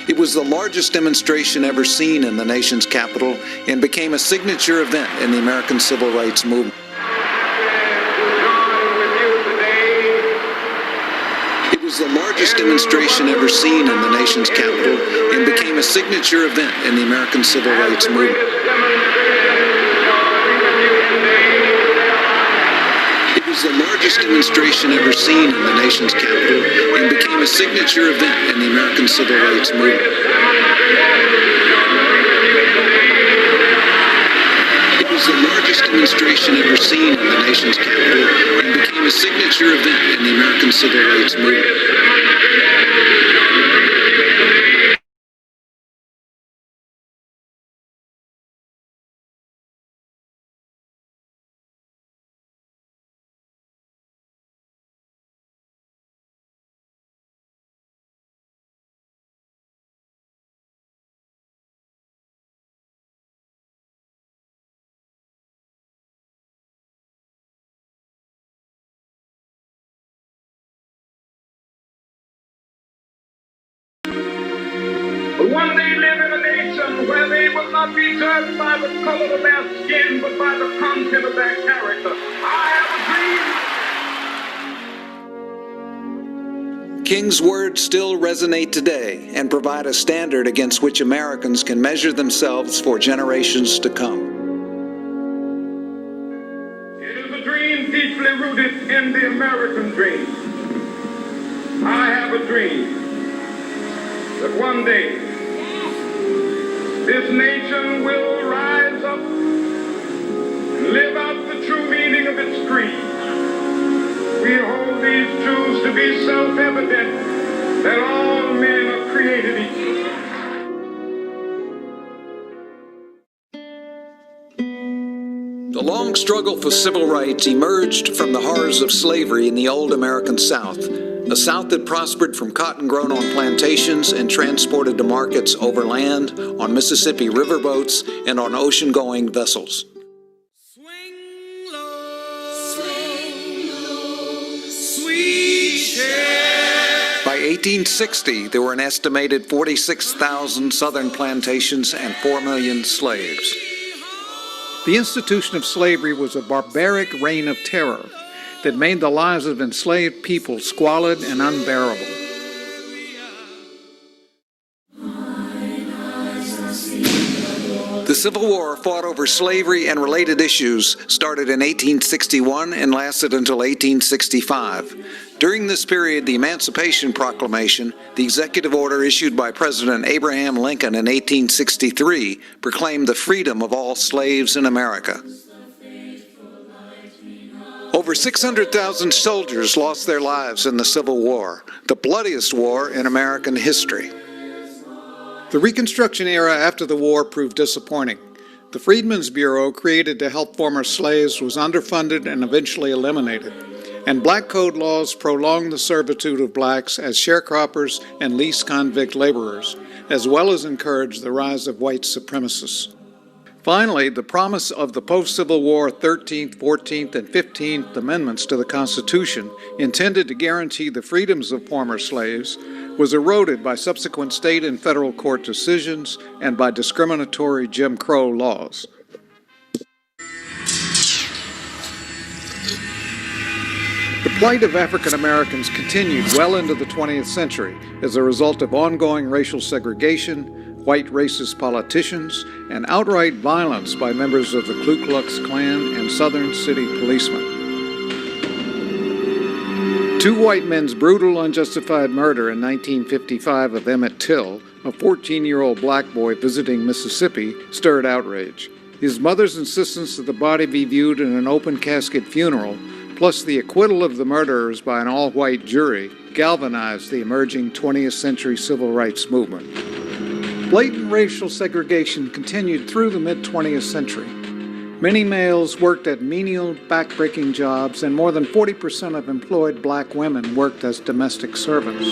It was the largest demonstration ever seen in the nation's capital and became a signature event in the American Civil Rights Movement. It was the largest demonstration ever seen in the nation's capital and became a signature event in the American Civil Rights Movement. It was the largest demonstration ever seen in the nation's capital and became a signature event in the American Civil Rights Movement. It was the largest demonstration ever seen in the nation's capital and became a signature event in the American Civil Rights Movement. One day live in a nation where they will not be judged by the color of their skin, but by the content of their character. I have a dream. King's words still resonate today and provide a standard against which Americans can measure themselves for generations to come. It is a dream deeply rooted in the American dream. I have a dream that one day this nation will rise up and live out the true meaning of its creed. We hold these truths to be self-evident, that all men are created equal. The long struggle for civil rights emerged from the horrors of slavery in the old American South, a South that prospered from cotton grown on plantations and transported to markets over land, on Mississippi riverboats, and on ocean-going vessels. Swing low, sweet share. By 1860, there were an estimated 46,000 southern plantations and 4 million slaves. The institution of slavery was a barbaric reign of terror that made the lives of enslaved people squalid and unbearable. The Civil War, fought over slavery and related issues, started in 1861 and lasted until 1865. During this period, the Emancipation Proclamation, the executive order issued by President Abraham Lincoln in 1863, proclaimed the freedom of all slaves in America. Over 600,000 soldiers lost their lives in the Civil War, the bloodiest war in American history. The Reconstruction era after the war proved disappointing. The Freedmen's Bureau, created to help former slaves, was underfunded and eventually eliminated. And black code laws prolonged the servitude of blacks as sharecroppers and leased convict laborers, as well as encouraged the rise of white supremacists. Finally, the promise of the post-Civil War 13th, 14th, and 15th Amendments to the Constitution, intended to guarantee the freedoms of former slaves, was eroded by subsequent state and federal court decisions and by discriminatory Jim Crow laws. The plight of African Americans continued well into the 20th century as a result of ongoing racial segregation, white racist politicians, and outright violence by members of the Ku Klux Klan and Southern City policemen. Two white men's brutal, unjustified murder in 1955 of Emmett Till, a 14-year-old black boy visiting Mississippi, stirred outrage. His mother's insistence that the body be viewed in an open casket funeral, plus the acquittal of the murderers by an all-white jury, galvanized the emerging 20th century civil rights movement. Blatant racial segregation continued through the mid-20th century. Many males worked at menial, back-breaking jobs, and more than 40% of employed black women worked as domestic servants.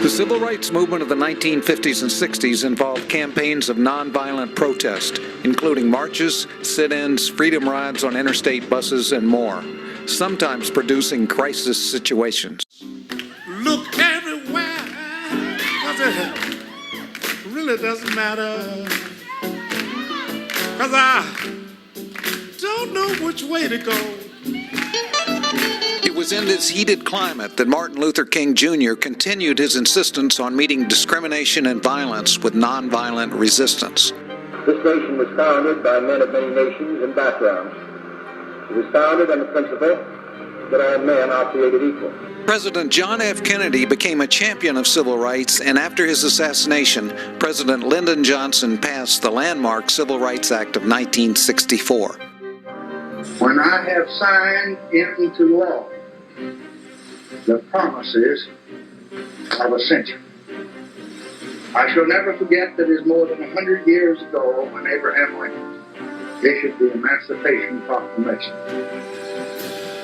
The civil rights movement of the 1950s and 60s involved campaigns of nonviolent protest, including marches, sit-ins, freedom rides on interstate buses, and more, sometimes producing crisis situations. Look everywhere. really doesn't matter, 'cause I don't know which way to go. It was in this heated climate that Martin Luther King Jr. continued his insistence on meeting discrimination and violence with nonviolent resistance. This nation was founded by men of many nations and backgrounds. It was founded on the principle that all men are created equal. President John F. Kennedy became a champion of civil rights, and after his assassination, President Lyndon Johnson passed the landmark Civil Rights Act of 1964. When I have signed into law the promises of a century, I shall never forget that it is more than 100 years ago when Abraham Lincoln issued the Emancipation Proclamation.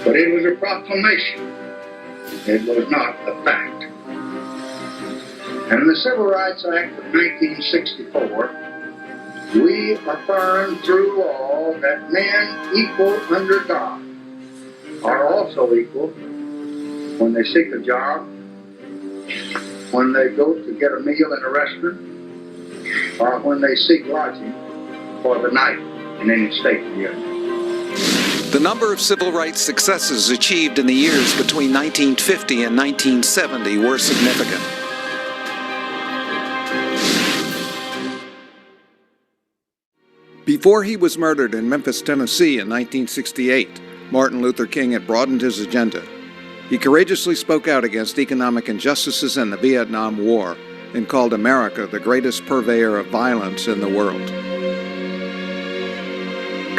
But it was a proclamation. It was not a fact. And in the Civil Rights Act of 1964, we affirm through law that men equal under God are also equal when they seek a job, when they go to get a meal in a restaurant, or when they seek lodging for the night in any state of the union. The number of civil rights successes achieved in the years between 1950 and 1970 were significant. Before he was murdered in Memphis, Tennessee in 1968, Martin Luther King had broadened his agenda. He courageously spoke out against economic injustices and the Vietnam War and called America the greatest purveyor of violence in the world.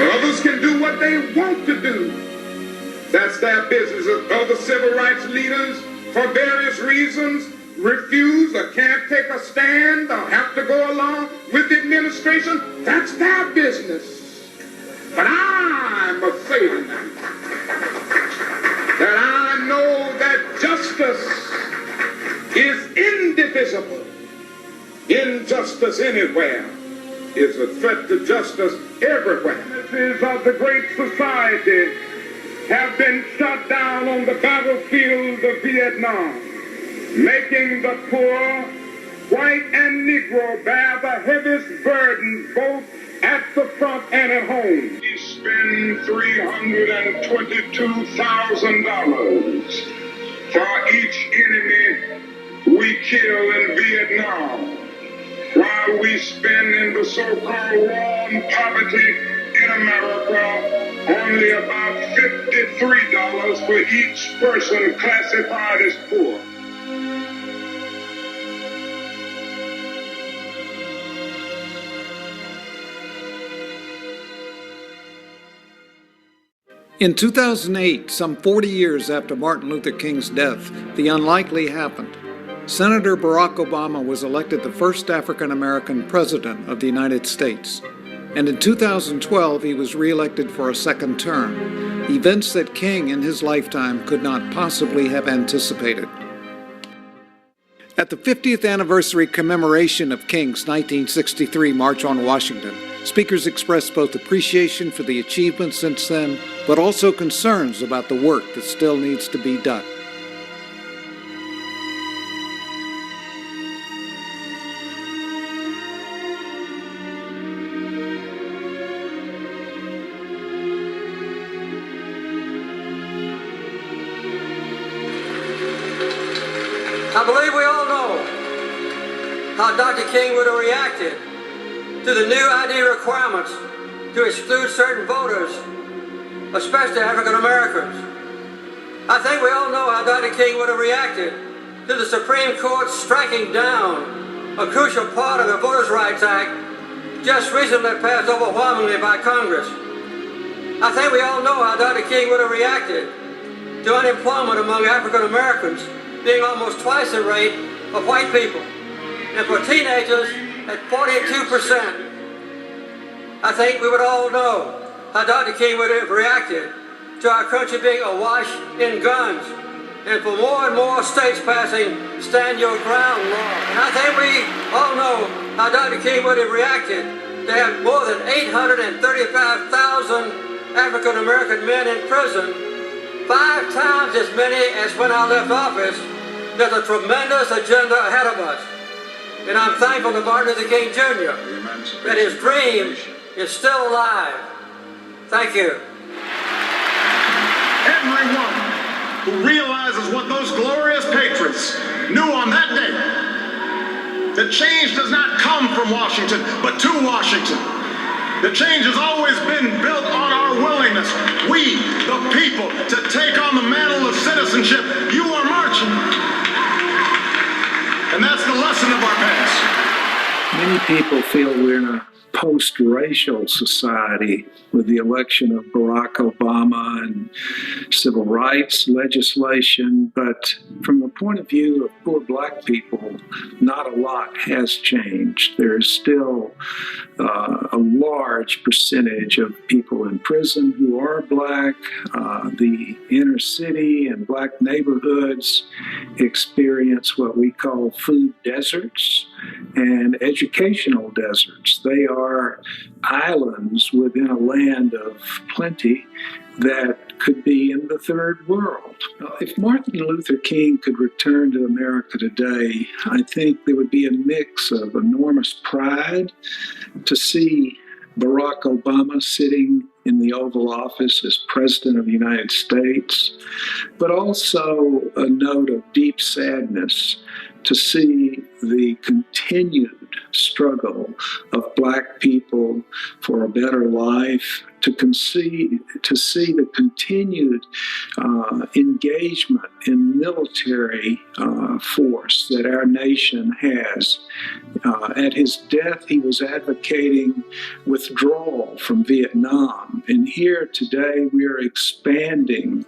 Others can do what they want to do. That's their business. Other civil rights leaders, for various reasons, refuse or can't take a stand or have to go along with the administration. That's their business. But I must say to them that I know that justice is indivisible. Injustice anywhere is a threat to justice everywhere. Businesses of the great society have been shot down on the battlefield of Vietnam, making the poor, white and Negro, bear the heaviest burden both at the front and at home. We spend $322,000 for each enemy we kill in Vietnam, while we spend in the so-called war on poverty in America only about $53 for each person classified as poor. In 2008, some 40 years after Martin Luther King's death, the unlikely happened. Senator Barack Obama was elected the first African-American president of the United States. And in 2012, he was reelected for a second term, events that King in his lifetime could not possibly have anticipated. At the 50th anniversary commemoration of King's 1963 March on Washington, speakers expressed both appreciation for the achievements since then, but also concerns about the work that still needs to be done. I believe we all know how Dr. King would have reacted to the new ID requirements to exclude certain voters, especially African Americans. I think we all know how Dr. King would have reacted to the Supreme Court striking down a crucial part of the Voters' Rights Act just recently passed overwhelmingly by Congress. I think we all know how Dr. King would have reacted to unemployment among African Americans being almost twice the rate of white people, and for teenagers at 42%. I think we would all know how Dr. King would have reacted to our country being awash in guns, and for more and more states passing Stand Your Ground law. And I think we all know how Dr. King would have reacted to have more than 835,000 African American men in prison, 5 times as many as when I left office. There's a tremendous agenda ahead of us. And I'm thankful to Martin Luther King Jr. that his dream is still alive. Thank you. Everyone who realizes what those glorious patriots knew on that day, that change does not come from Washington, but to Washington. The change has always been built on our willingness, we, the people, to take on the mantle of citizenship. You are marching. And that's the lesson of our past. Many people feel we're in a post-racial society with the election of Barack Obama and civil rights legislation, but from the point of view of poor black people, not a lot has changed. There's still a large percentage of people in prison who are black. The inner city and black neighborhoods experience what we call food deserts and educational deserts. They are islands within a land of plenty that could be in the third world. If Martin Luther King could return to America today, I think there would be a mix of enormous pride to see Barack Obama sitting in the Oval Office as President of the United States, but also a note of deep sadness to see the continued struggle of black people for a better life, to see the continued engagement in military force that our nation has. At his death, he was advocating withdrawal from Vietnam. And here today, we are expanding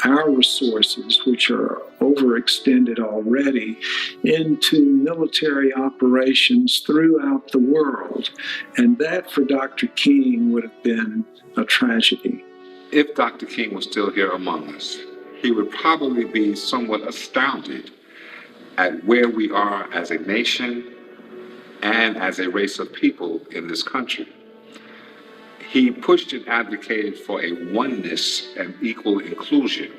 our resources, which are overextended already, into military operations throughout the world. And that, for Dr. King, would have been a tragedy. If Dr. King was still here among us, he would probably be somewhat astounded at where we are as a nation and as a race of people in this country. He pushed and advocated for a oneness and equal inclusion,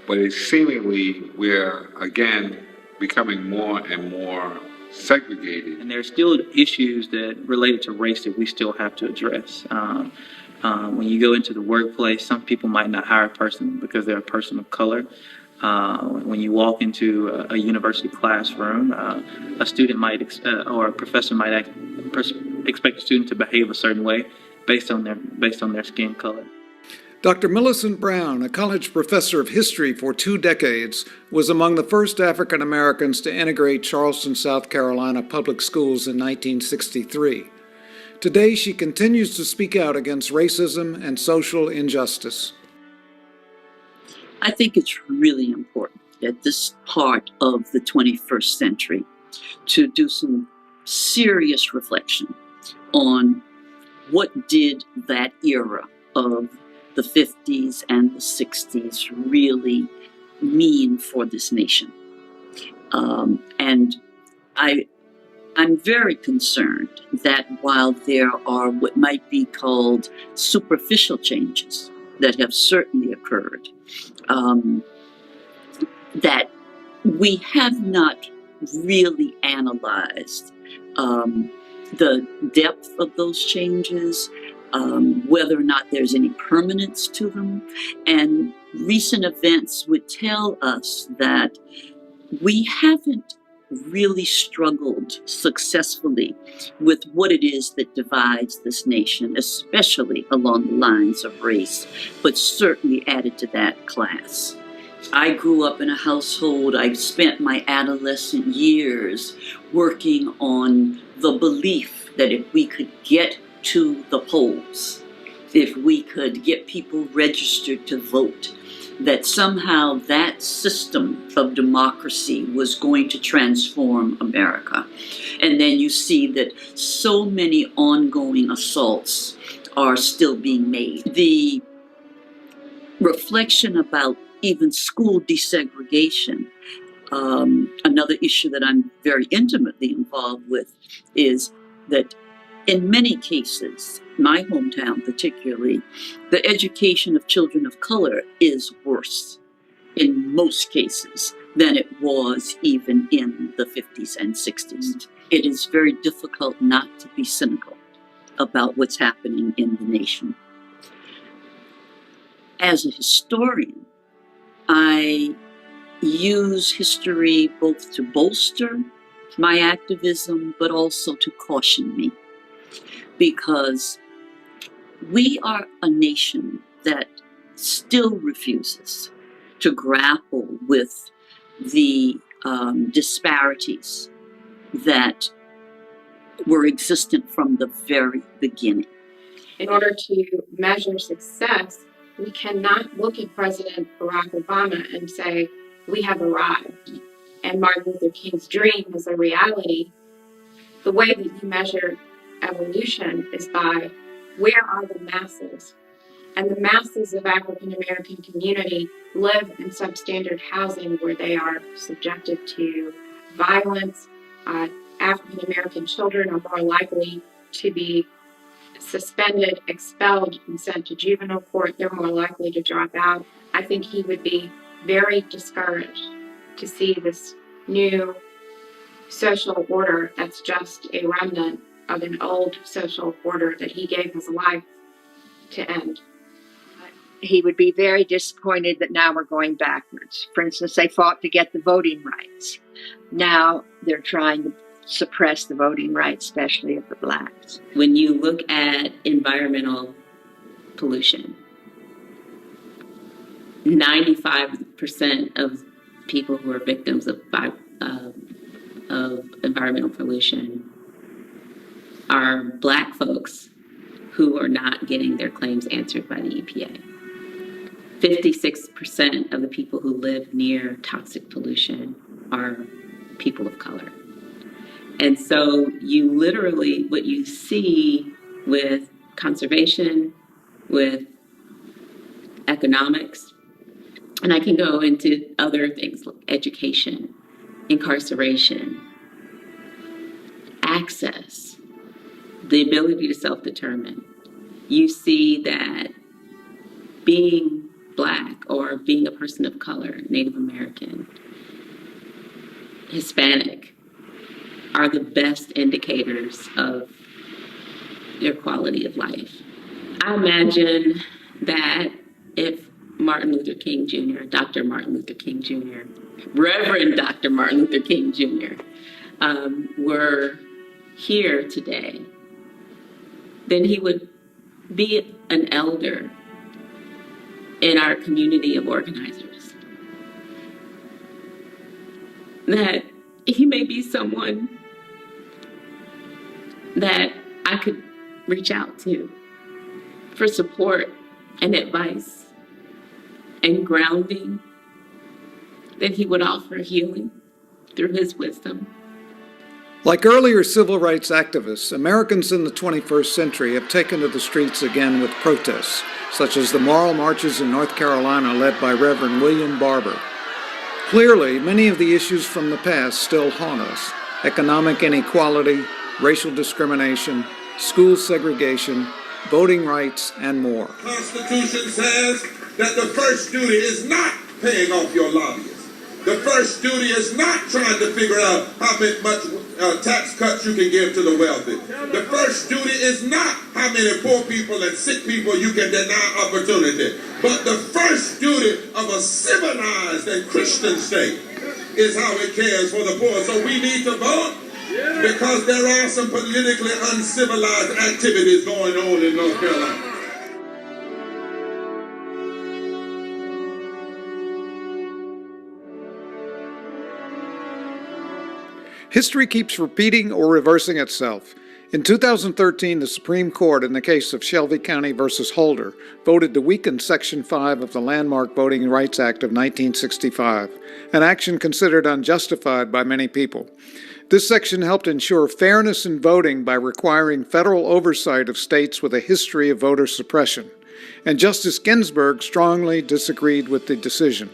but seemingly we're again becoming more and more segregated. And there are still issues that related to race that we still have to address. When you go into the workplace, some people might not hire a person because they're a person of color. When you walk into a university classroom, a student might or a professor might expect a student to behave a certain way based on their skin color. Dr. Millicent Brown, a college professor of history for 2 decades, was among the first African Americans to integrate Charleston, South Carolina public schools in 1963. Today, she continues to speak out against racism and social injustice. I think it's really important at this part of the 21st century to do some serious reflection on what did that era of the 50s and the 60s really mean for this nation. And I'm very concerned that while there are what might be called superficial changes that have certainly occurred, that we have not really analyzed the depth of those changes, whether or not there's any permanence to them. And recent events would tell us that we haven't really struggled successfully with what it is that divides this nation, especially along the lines of race, but certainly added to that, class. I grew up in a household, I spent my adolescent years working on the belief that if we could get to the polls, if we could get people registered to vote, that somehow that system of democracy was going to transform America. And then you see that so many ongoing assaults are still being made. The reflection about even school desegregation, another issue that I'm very intimately involved with, is that in many cases, my hometown particularly, the education of children of color is worse in most cases than it was even in the 50s and 60s. It is very difficult not to be cynical about what's happening in the nation. As a historian, I use history both to bolster my activism, but also to caution me, because we are a nation that still refuses to grapple with the disparities that were existent from the very beginning. In order to measure success, we cannot look at President Barack Obama and say, we have arrived, and Martin Luther King's dream is a reality. The way that you measure evolution is by where are the masses? And the masses of African American community live in substandard housing where they are subjected to violence. African American children are more likely to be suspended, expelled, and sent to juvenile court. They're more likely to drop out. I think he would be very discouraged to see this new social order that's just a remnant of an old social order that he gave his life to end. He would be very disappointed that now we're going backwards. For instance, they fought to get the voting rights. Now they're trying to suppress the voting rights, especially of the blacks. When you look at environmental pollution, 95% of people who are victims of environmental pollution are Black folks who are not getting their claims answered by the EPA. 56% of the people who live near toxic pollution are people of color. And so you literally, what you see with conservation, with economics, and I can go into other things like education, incarceration, access, the ability to self-determine. You see that being Black or being a person of color, Native American, Hispanic, are the best indicators of their quality of life. I imagine that if Martin Luther King Jr., Dr. Martin Luther King Jr., Reverend Dr. Martin Luther King Jr. Were here today, then he would be an elder in our community of organizers. That he may be someone that I could reach out to for support and advice and grounding, that he would offer healing through his wisdom. Like earlier civil rights activists, Americans in the 21st century have taken to the streets again with protests, such as the moral marches in North Carolina led by Reverend William Barber. Clearly, many of the issues from the past still haunt us: economic inequality, racial discrimination, school segregation, voting rights, and more. The Constitution says that the first duty is not paying off your lobbyists. The first duty is not trying to figure out how much tax cuts you can give to the wealthy. The first duty is not how many poor people and sick people you can deny opportunity. But the first duty of a civilized and Christian state is how it cares for the poor. So we need to vote, because there are some politically uncivilized activities going on in North Carolina. History keeps repeating or reversing itself. In 2013, the Supreme Court, in the case of Shelby County versus Holder, voted to weaken Section 5 of the landmark Voting Rights Act of 1965, an action considered unjustified by many people. This section helped ensure fairness in voting by requiring federal oversight of states with a history of voter suppression, and Justice Ginsburg strongly disagreed with the decision.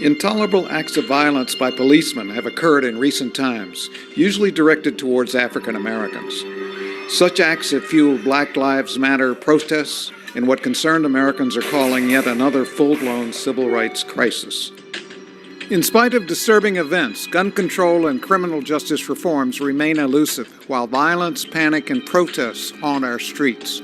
Intolerable acts of violence by policemen have occurred in recent times, usually directed towards African Americans. Such acts have fueled Black Lives Matter protests in what concerned Americans are calling yet another full-blown civil rights crisis. In spite of disturbing events, gun control and criminal justice reforms remain elusive, while violence, panic, and protests haunt our streets.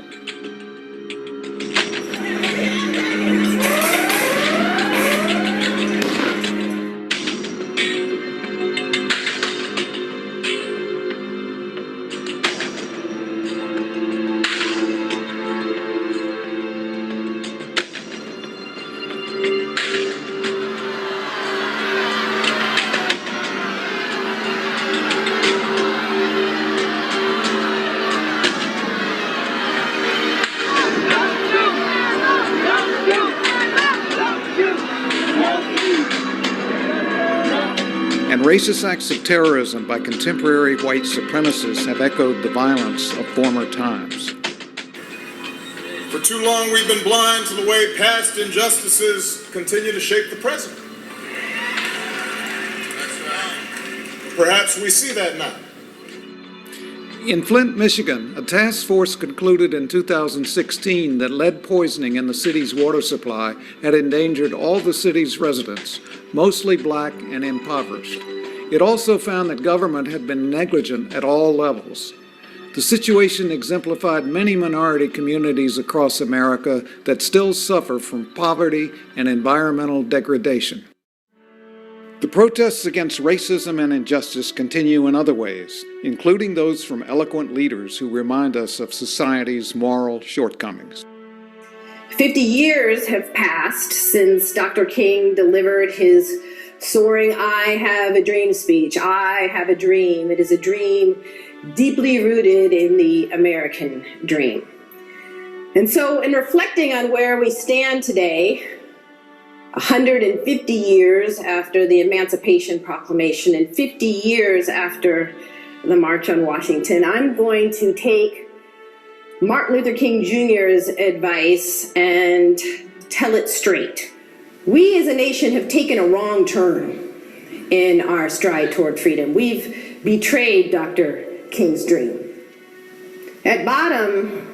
And racist acts of terrorism by contemporary white supremacists have echoed the violence of former times. For too long, we've been blind to the way past injustices continue to shape the present. Perhaps we see that now. In Flint, Michigan, a task force concluded in 2016 that lead poisoning in the city's water supply had endangered all the city's residents, mostly Black and impoverished. It also found that government had been negligent at all levels. The situation exemplified many minority communities across America that still suffer from poverty and environmental degradation. The protests against racism and injustice continue in other ways, including those from eloquent leaders who remind us of society's moral shortcomings. 50 years have passed since Dr. King delivered his soaring "I have a dream" speech. I have a dream. It is a dream deeply rooted in the American dream. And so in reflecting on where we stand today, 150 years after the Emancipation Proclamation and 50 years after the March on Washington, I'm going to take Martin Luther King Jr.'s advice and tell it straight. We as a nation have taken a wrong turn in our stride toward freedom. We've betrayed Dr. King's dream. At bottom,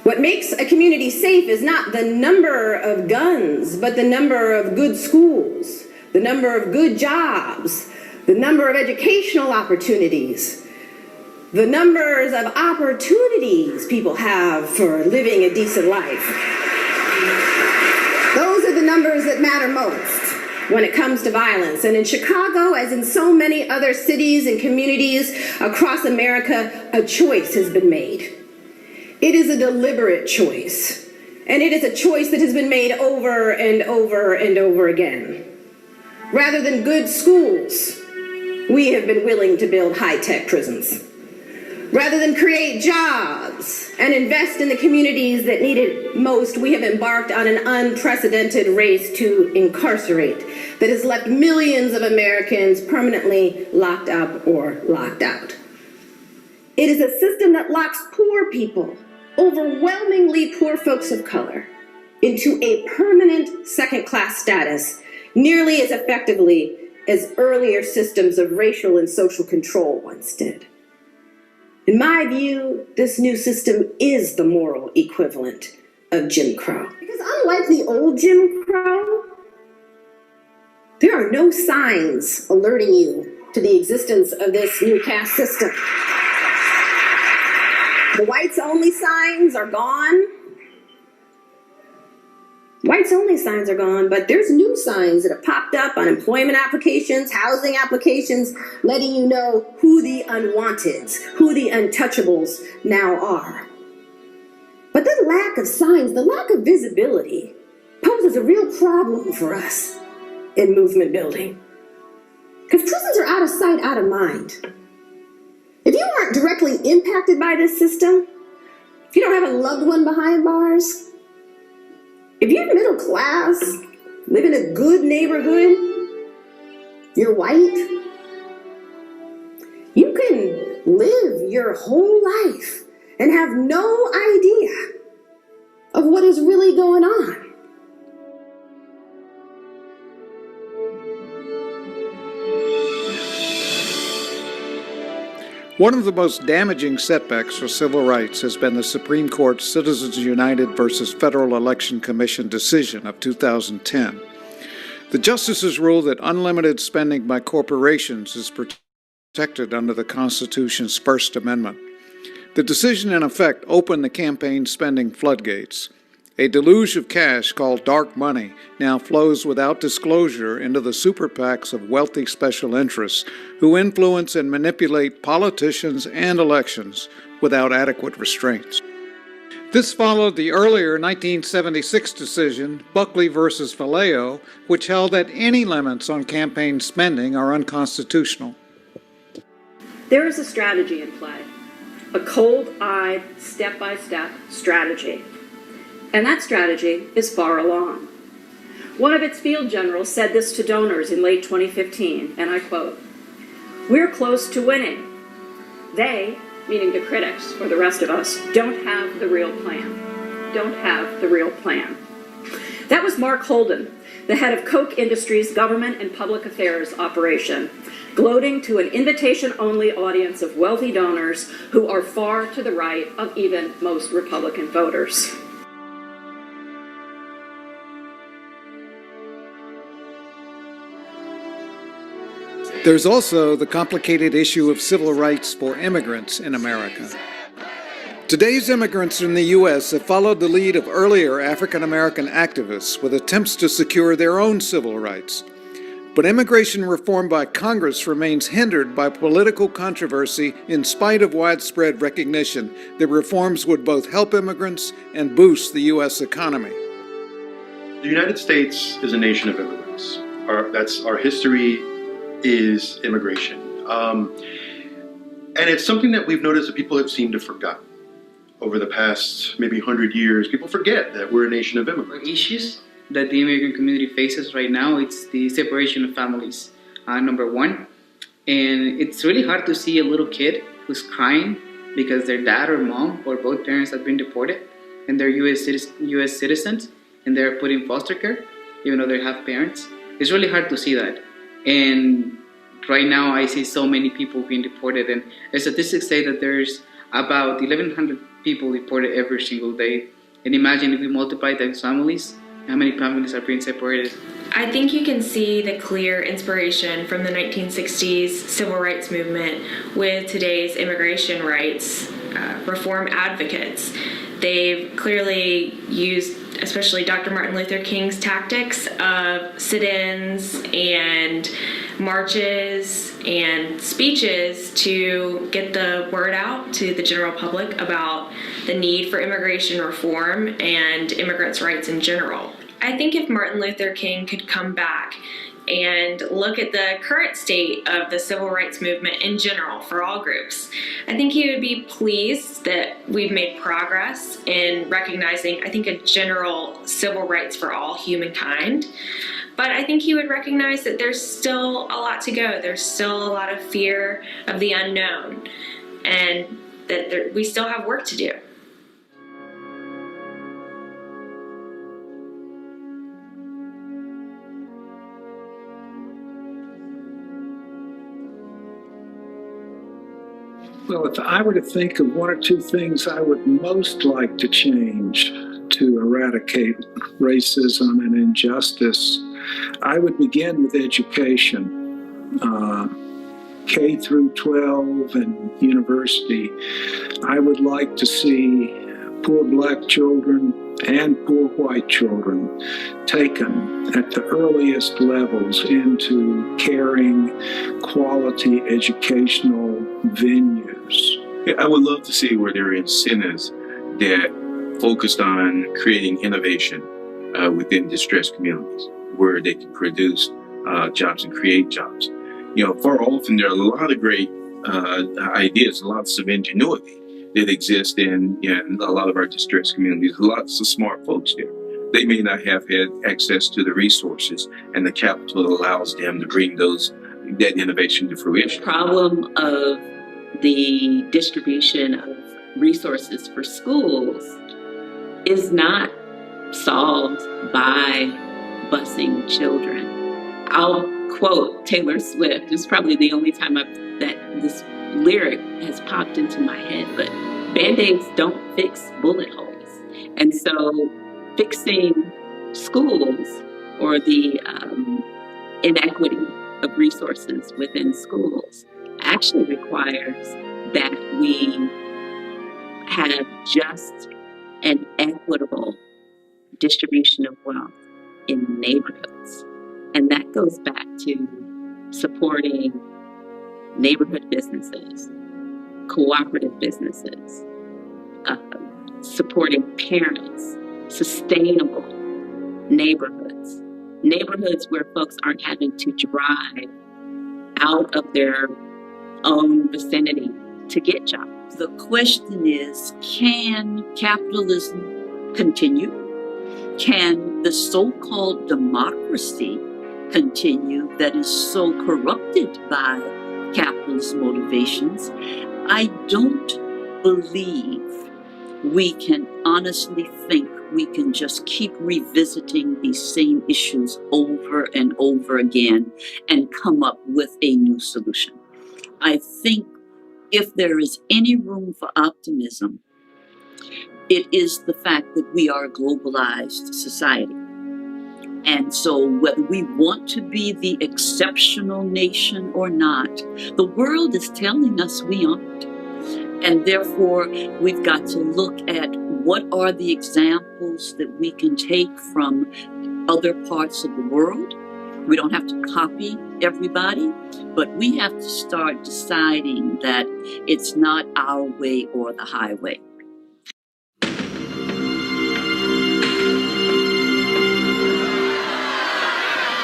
what makes a community safe is not the number of guns, but the number of good schools, the number of good jobs, the number of educational opportunities, the numbers of opportunities people have for living a decent life. Those are the numbers that matter most when it comes to violence. And in Chicago, as in so many other cities and communities across America, a choice has been made. It is a deliberate choice, and it is a choice that has been made over and over and over again. Rather than good schools, we have been willing to build high-tech prisons. Rather than create jobs and invest in the communities that need it most, we have embarked on an unprecedented race to incarcerate that has left millions of Americans permanently locked up or locked out. It is a system that locks poor people, overwhelmingly poor folks of color, into a permanent second-class status, nearly as effectively as earlier systems of racial and social control once did. In my view, this new system is the moral equivalent of Jim Crow. Because unlike the old Jim Crow, there are no signs alerting you to the existence of this new caste system. The whites-only signs are gone. Whites-only signs are gone, but there's new signs that have popped up on employment applications, housing applications, letting you know who the unwanteds, who the untouchables now are. But the lack of signs, the lack of visibility, poses a real problem for us in movement building. Because prisons are out of sight, out of mind. If you aren't directly impacted by this system, if you don't have a loved one behind bars, if you're middle class, live in a good neighborhood, you're white, you can live your whole life and have no idea of what is really going on. One of the most damaging setbacks for civil rights has been the Supreme Court's Citizens United versus Federal Election Commission decision of 2010. The justices ruled that unlimited spending by corporations is protected under the Constitution's First Amendment. The decision, in effect, opened the campaign spending floodgates. A deluge of cash called dark money now flows without disclosure into the super PACs of wealthy special interests who influence and manipulate politicians and elections without adequate restraints. This followed the earlier 1976 decision, Buckley versus Vallejo, which held that any limits on campaign spending are unconstitutional. There is a strategy in play, a cold-eyed, step-by-step strategy. And that strategy is far along. One of its field generals said this to donors in late 2015, and I quote, "We're close to winning. They," meaning the critics or the rest of us, "don't have the real plan. Don't have the real plan." That was Mark Holden, the head of Koch Industries' Government and Public Affairs operation, gloating to an invitation-only audience of wealthy donors who are far to the right of even most Republican voters. There's also the complicated issue of civil rights for immigrants in America. Today's immigrants in the U.S. have followed the lead of earlier African American activists with attempts to secure their own civil rights. But immigration reform by Congress remains hindered by political controversy in spite of widespread recognition that reforms would both help immigrants and boost the U.S. economy. The United States is a nation of immigrants. Our history is immigration. And it's something that we've noticed that people have seemed to forget. Over the past maybe 100 years, people forget that we're a nation of immigrants. Issues that the immigrant community faces right now, it's the separation of families, number one. And it's really hard to see a little kid who's crying because their dad or mom or both parents have been deported and they're US citizens and they're put in foster care, even though they have parents. It's really hard to see that. And right now I see so many people being deported, and the statistics say that there's about 1,100 people deported every single day. And imagine if we multiply those families, how many families are being separated? I think you can see the clear inspiration from the 1960s civil rights movement with today's immigration rights reform advocates. They've clearly used, especially Dr. Martin Luther King's tactics of sit-ins and marches and speeches to get the word out to the general public about the need for immigration reform and immigrants' rights in general. I think if Martin Luther King could come back and look at the current state of the civil rights movement in general for all groups, I think he would be pleased that we've made progress in recognizing, I think, a general civil rights for all humankind. But I think he would recognize that there's still a lot to go. There's still a lot of fear of the unknown, and that we still have work to do. Well, if I were to think of one or two things I would most like to change to eradicate racism and injustice, I would begin with education. K through 12 and university. I would like to see poor black children and poor white children taken at the earliest levels into caring, quality educational venues. I would love to see where there are incentives that focused on creating innovation within distressed communities, where they can produce jobs and create jobs. You know, far often there are a lot of great ideas, lots of ingenuity that exist in a lot of our distressed communities. Lots of smart folks there. They may not have had access to the resources and the capital that allows them to bring that innovation to fruition. The problem of the distribution of resources for schools is not solved by busing children. I'll quote Taylor Swift. It's probably the only time that this lyric has popped into my head, but Band-Aids don't fix bullet holes. And so fixing schools or the inequity of resources within schools actually requires that we have just and equitable distribution of wealth in neighborhoods. And that goes back to supporting neighborhood businesses, cooperative businesses, supporting parents, sustainable neighborhoods, neighborhoods where folks aren't having to drive out of their own vicinity to get jobs. The question is, can capitalism continue? Can the so-called democracy continue that is so corrupted by capitalist motivations? I don't believe we can honestly think we can just keep revisiting these same issues over and over again and come up with a new solution. I think if there is any room for optimism, it is the fact that we are a globalized society. And so whether we want to be the exceptional nation or not, the world is telling us we aren't. And therefore, we've got to look at what are the examples that we can take from other parts of the world. We don't have to copy everybody, but we have to start deciding that it's not our way or the highway.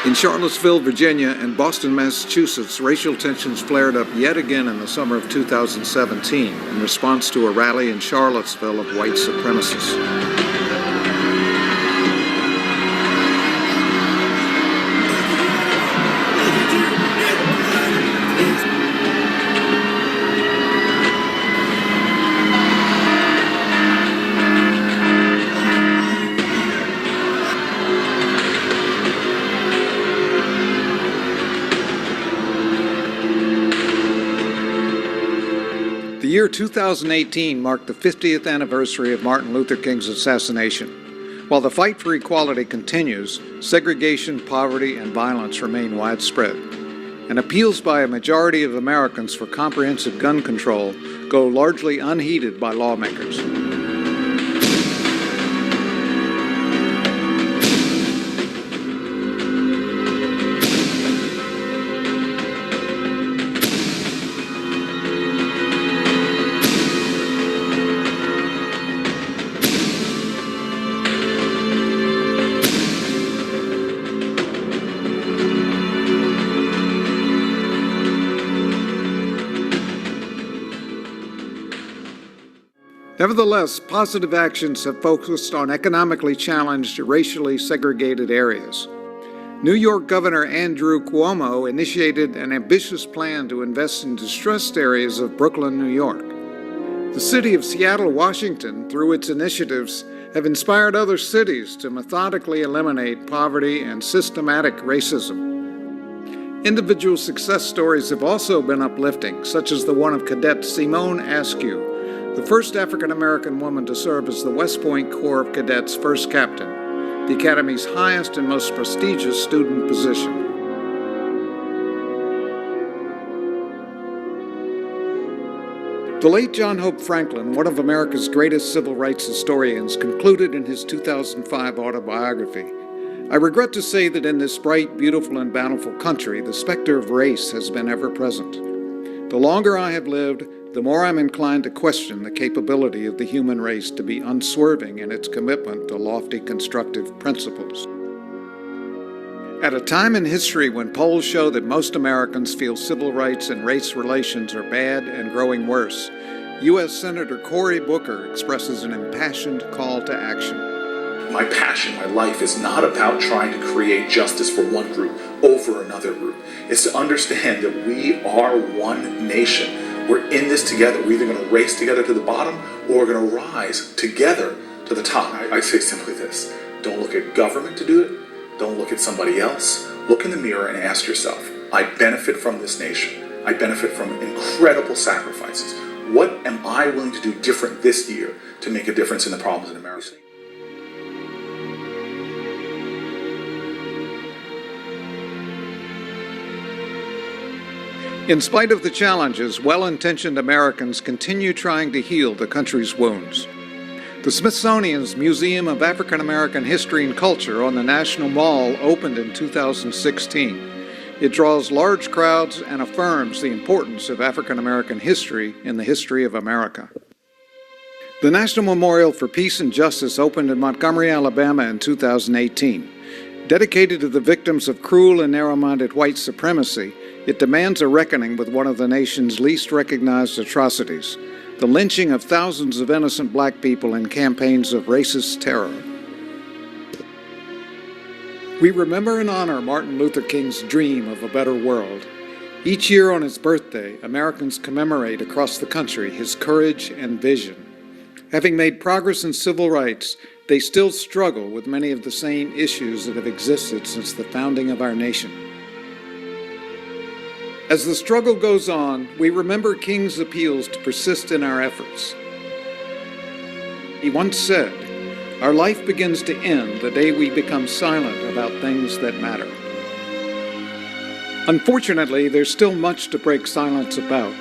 In Charlottesville, Virginia, and Boston, Massachusetts, racial tensions flared up yet again in the summer of 2017 in response to a rally in Charlottesville of white supremacists. The year 2018 marked the 50th anniversary of Martin Luther King's assassination. While the fight for equality continues, segregation, poverty, and violence remain widespread. And appeals by a majority of Americans for comprehensive gun control go largely unheeded by lawmakers. Nevertheless, positive actions have focused on economically challenged, racially segregated areas. New York Governor Andrew Cuomo initiated an ambitious plan to invest in distressed areas of Brooklyn, New York. The city of Seattle, Washington, through its initiatives, have inspired other cities to methodically eliminate poverty and systematic racism. Individual success stories have also been uplifting, such as the one of Cadet Simone Askew, the first African-American woman to serve as the West Point Corps of Cadets' first captain, the Academy's highest and most prestigious student position. The late John Hope Franklin, one of America's greatest civil rights historians, concluded in his 2005 autobiography, "I regret to say that in this bright, beautiful, and bountiful country, the specter of race has been ever present. The longer I have lived, the more I'm inclined to question the capability of the human race to be unswerving in its commitment to lofty constructive principles." At a time in history when polls show that most Americans feel civil rights and race relations are bad and growing worse, U.S. Senator Cory Booker expresses an impassioned call to action. My passion, my life is not about trying to create justice for one group over another group. It's to understand that we are one nation. We're in this together. We're either going to race together to the bottom or we're going to rise together to the top. I say simply this: don't look at government to do it. Don't look at somebody else. Look in the mirror and ask yourself, I benefit from this nation. I benefit from incredible sacrifices. What am I willing to do different this year to make a difference in the problems in America? In spite of the challenges, well-intentioned Americans continue trying to heal the country's wounds. The Smithsonian's Museum of African American History and Culture on the National Mall opened in 2016. It draws large crowds and affirms the importance of African American history in the history of America. The National Memorial for Peace and Justice opened in Montgomery, Alabama in 2018. Dedicated to the victims of cruel and narrow-minded white supremacy, it demands a reckoning with one of the nation's least recognized atrocities, the lynching of thousands of innocent black people in campaigns of racist terror. We remember and honor Martin Luther King's dream of a better world. Each year on his birthday, Americans commemorate across the country his courage and vision. Having made progress in civil rights, they still struggle with many of the same issues that have existed since the founding of our nation. As the struggle goes on, we remember King's appeals to persist in our efforts. He once said, "Our life begins to end the day we become silent about things that matter." Unfortunately, there's still much to break silence about.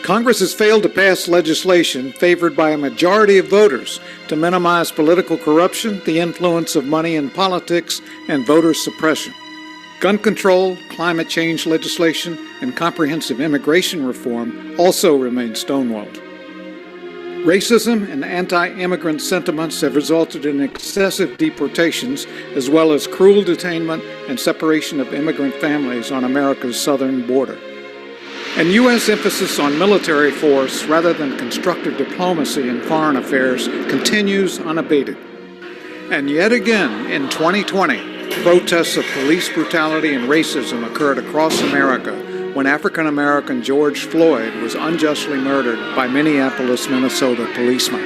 Congress has failed to pass legislation favored by a majority of voters to minimize political corruption, the influence of money in politics, and voter suppression. Gun control, climate change legislation, and comprehensive immigration reform also remain stonewalled. Racism and anti-immigrant sentiments have resulted in excessive deportations, as well as cruel detainment and separation of immigrant families on America's southern border. And U.S. emphasis on military force rather than constructive diplomacy in foreign affairs continues unabated. And yet again, in 2020, protests of police brutality and racism occurred across America when African-American George Floyd was unjustly murdered by Minneapolis, Minnesota policemen.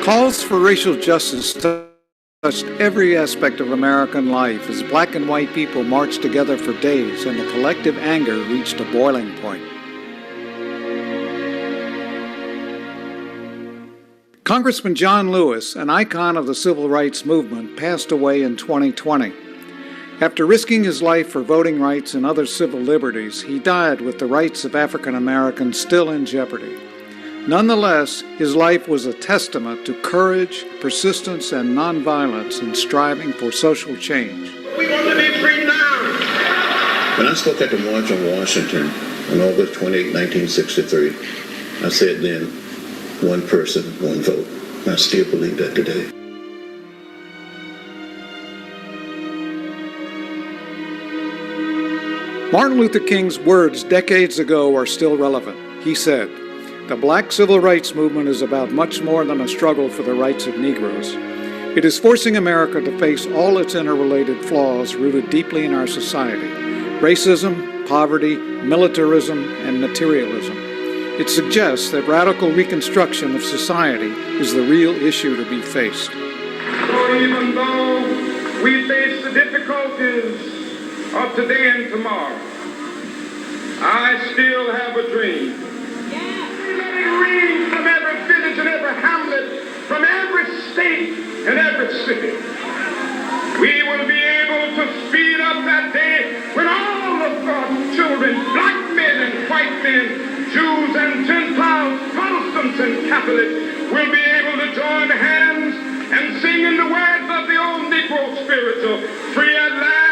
Calls for racial justice touched every aspect of American life as black and white people marched together for days and the collective anger reached a boiling point. Congressman John Lewis, an icon of the civil rights movement, passed away in 2020. After risking his life for voting rights and other civil liberties, he died with the rights of African Americans still in jeopardy. Nonetheless, his life was a testament to courage, persistence, and nonviolence in striving for social change. We want to be free now. When I spoke at the March on Washington on August 28, 1963, I said then, one person, one vote. I still believe that today. Martin Luther King's words decades ago are still relevant. He said, "The black civil rights movement is about much more than a struggle for the rights of Negroes. It is forcing America to face all its interrelated flaws rooted deeply in our society: racism, poverty, militarism, and materialism. It suggests that radical reconstruction of society is the real issue to be faced." So even though we face the difficulties of today and tomorrow, I still have a dream. Let it ring from every village and every hamlet, from every state and every city. We will be able to speed up that day when all of God's children, black men and white men, Jews and Gentiles, Protestants and Catholics, will be able to join hands and sing in the words of the old Negro spiritual, "Free at last."